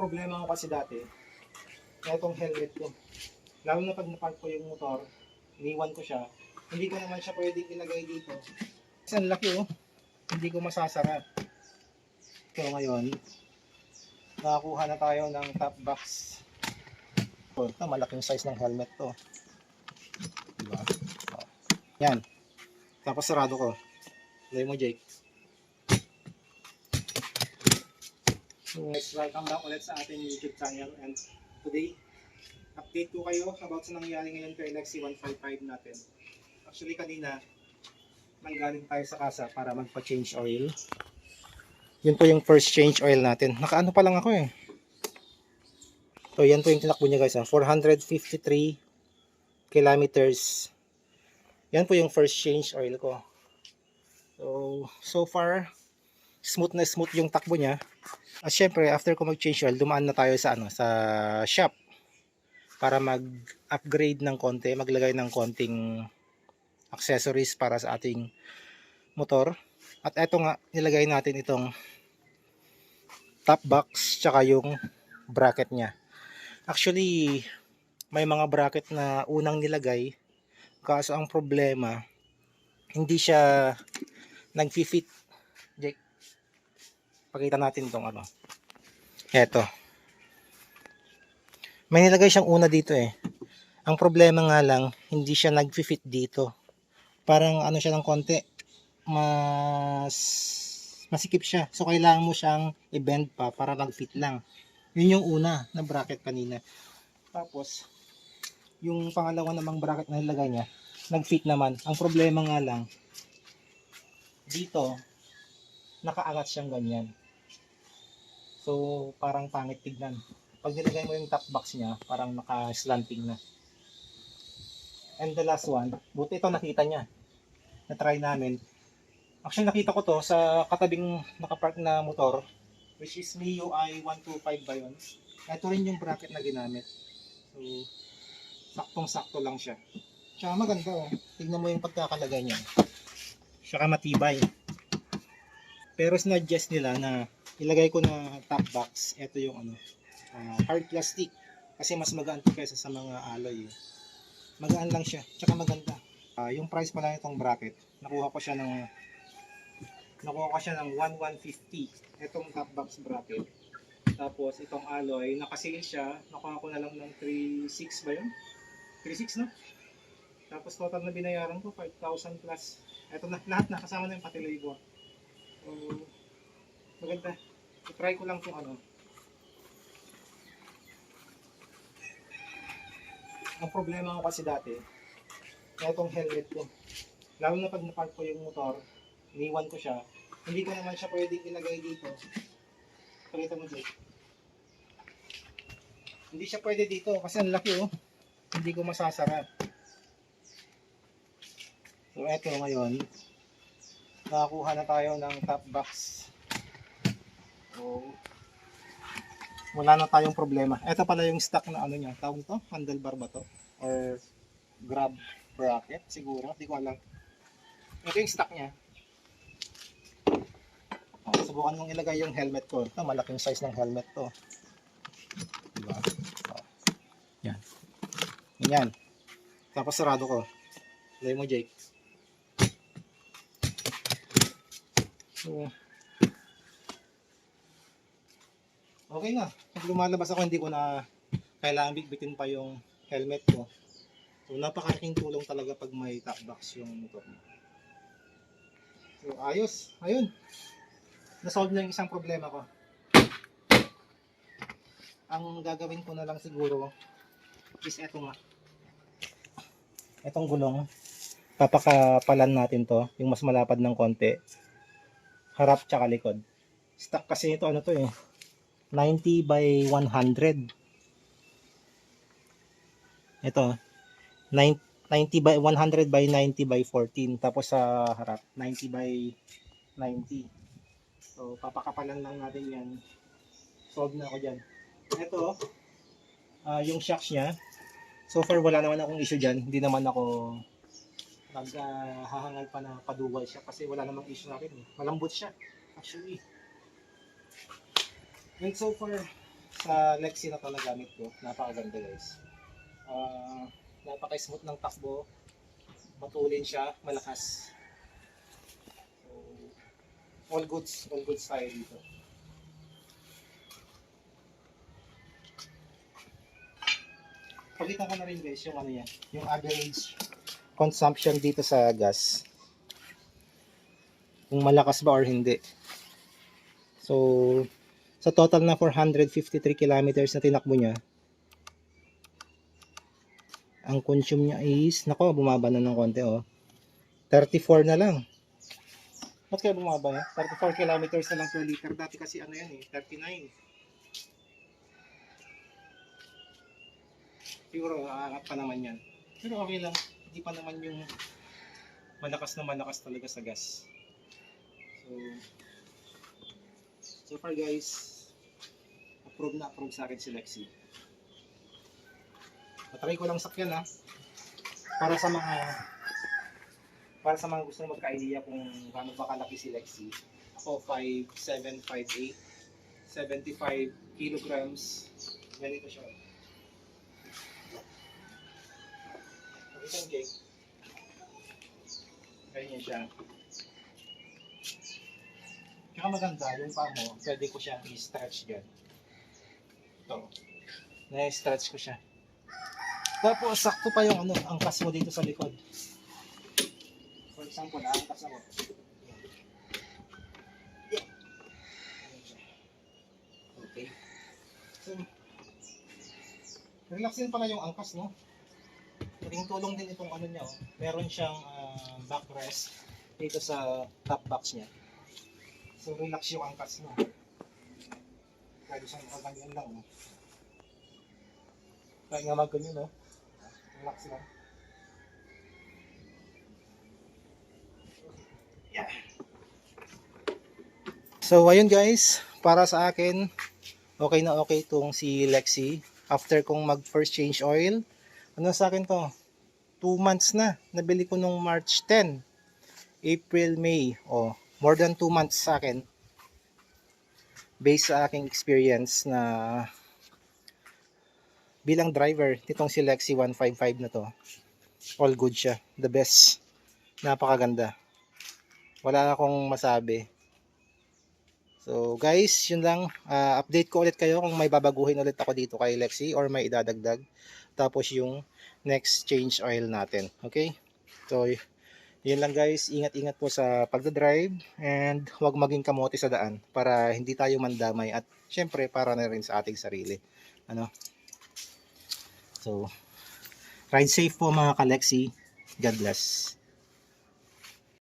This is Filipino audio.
problema ko kasi dati, itong helmet ko. Lalo na pag napark ko yung motor, iniwan ko siya, hindi ko naman siya pwedeng ilagay dito. Kasi ang laki oh, hindi ko masasara. So ngayon, nakakuha na tayo ng top box. So, ito, malaking size ng helmet to. Diba? So, yan. Tapos sarado ko. Lagay mo, Jake. So, welcome back ulit sa ating YouTube channel. And today, update ko kayo about sa nangyari ngayon kay Lexi 155 natin. Actually, kanina, nanggaling tayo sa kasa para magpa-change oil. Yun po yung first change oil natin. Nakaano pa lang ako eh. So, yan po yung tinakbo niya guys. 453 kilometers. Yan po yung first change oil ko. So far, smooth na smooth yung takbo niya. At syempre, after ko mag-change oil, dumaan na tayo sa sa shop para mag-upgrade ng konti, maglagay ng konting accessories para sa ating motor. At eto nga, nilagay natin itong top box tsaka yung bracket niya. Actually, may mga bracket na unang nilagay, kaso ang problema, hindi siya nag-fit. Jake, pakita natin itong ano. Eto. May nilagay siyang una dito eh. Ang problema nga lang, hindi siya nag-fit dito. Parang ano siya ng konti, masikip siya. So kailangan mo siyang i-bend pa para mag-fit lang. Yun yung una na bracket kanina. Tapos, yung pangalawa namang bracket na nilagay niya, nag-fit naman. Ang problema nga lang, dito, nakaangat siyang ganyan. So, parang pangit tignan. Pag nilagay mo yung top box niya, parang naka-slanting na. And the last one, buti ito nakita niya. Na-try namin. Actually, nakita ko to sa katabing nakapark na motor, which is MIUI 125 ba yun? Ito rin yung bracket na ginamit. So, saktong-sakto lang siya. Tsaka maganda oh. Tignan mo yung pagkakalagay niya. Tsaka matibay. Pero sinuggest nila na ilagay ko na top box. Ito yung hard plastic. Kasi mas magaan to kaysa sa mga alloy. Magaan lang siya. Tsaka maganda. Yung price pala nitong bracket, nakuha ko siya ng 1,150. Itong top box bracket. Tapos itong alloy, nakasale siya. Nakuha ko na lang ng 3,600 ba yun? 3,600 no? Tapos total na binayaran ko 5,000 plus. Ito na, lahat na. Kasama na yung pati labor. So, maganda. I-try ko lang kung ano. Ang problema ko kasi dati, itong helmet ko. Lalo na pag napark ko yung motor, iniwan ko siya. Hindi ko naman siya pwedeng ilagay dito. Pakita mo dito. Hindi siya pwede dito kasi ang laki oh. Hindi ko masasara. So eto ngayon, nakakuha na tayo ng top box. So, wala na tayong problema. Ito pala yung stock na ano niya. Tawag ito? Handlebar ba to? Or grab bracket? Siguro. Hindi ko alam. Ito yung stock niya. Subukan mong ilagay yung helmet ko. Ito, malaking size ng helmet to. Diba? Yan. Yan. Tapos sarado ko. Lagay mo, Jake. So, okay na. Pag lumalabas ako, hindi ko na kailangan bitbitin pa yung helmet ko. So, napakalaking tulong talaga pag may top box yung motor. So, ayos. Ayun. Nasolve na yung isang problema ko. Ang gagawin ko na lang siguro is eto nga. Etong gulong. Papakapalan natin to. Yung mas malapad ng konti. Harap tsaka likod. Stock kasi ito, ano to eh. 90 by 100. Ito. 90 by 100 by 90 by 14. Tapos sa harap, 90 by 90. So, papakapalan lang natin yan. Solve na ako dyan. Ito, yung shocks niya. So far, wala naman akong issue dyan. Hindi naman ako naghahangal pa na paduwal siya kasi wala namang issue natin. Malambot siya, actually. And so far, sa Lexi na to na gamit ko. Napakaganda guys. Napaka-smooth ng takbo. Matulin siya, malakas. So, all goods tayo dito. Pakita ko na rin guys yung ano yan, yung average consumption dito sa gas. Kung malakas ba or hindi. So, sa total na 453 kilometers na tinakbo niya, ang consume niya is, nako, bumaba na ng konti, oh. 34 na lang. Ba't kaya bumaba ya? 34 kilometers na lang per liter. Dati kasi ano yan eh, 39. Siguro, aangat pa naman yan. Pero okay lang. Hindi pa naman yung malakas na malakas talaga sa gas. So far guys, approve na approve sa akin si Lexi. Matry ko lang sakyan ha. Para sa mga gusto magka-idea kung gaano ba kalaki si Lexi. Ako 5'7", 5'8", 75 kilograms. Ganito siya. Isang cake. Ganyan siya. Kaya maganda, yung paa mo, pwede ko siyang i-stretch dyan. Ito. Na-stretch ko siya. Tapos, sakto pa yung angkas mo dito sa likod. For example, angkas ako. Okay. So, relax din pala yung angkas, no? Pwedeng tulong din itong ano niya, oh. Meron siyang backrest dito sa top box niya. So relax yung angkas mo. Pwede siyang makaganyan lang, no? Kaya nga magganyan, no? Relax lang. Yeah. So ayun guys, para sa akin, okay na okay itong si Lexi. After kong mag first change oil, ano sa akin to? 2 months na. Nabili ko nung March 10. April, May. Oh, more than 2 months sa akin. Based sa aking experience na bilang driver, nitong si Lexi 155 na to. All good siya. The best. Napakaganda. Wala akong masabi. So guys, yun lang. Update ko ulit kayo kung may babaguhin ulit ako dito kay Lexi or may idadagdag. Tapos yung next change oil natin. Okay? So, yun lang guys. Ingat-ingat po sa pagdadrive and huwag maging kamote sa daan para hindi tayo mandamay at syempre para na rin sa ating sarili. Ano? So, ride safe po mga ka-Lexi. God bless.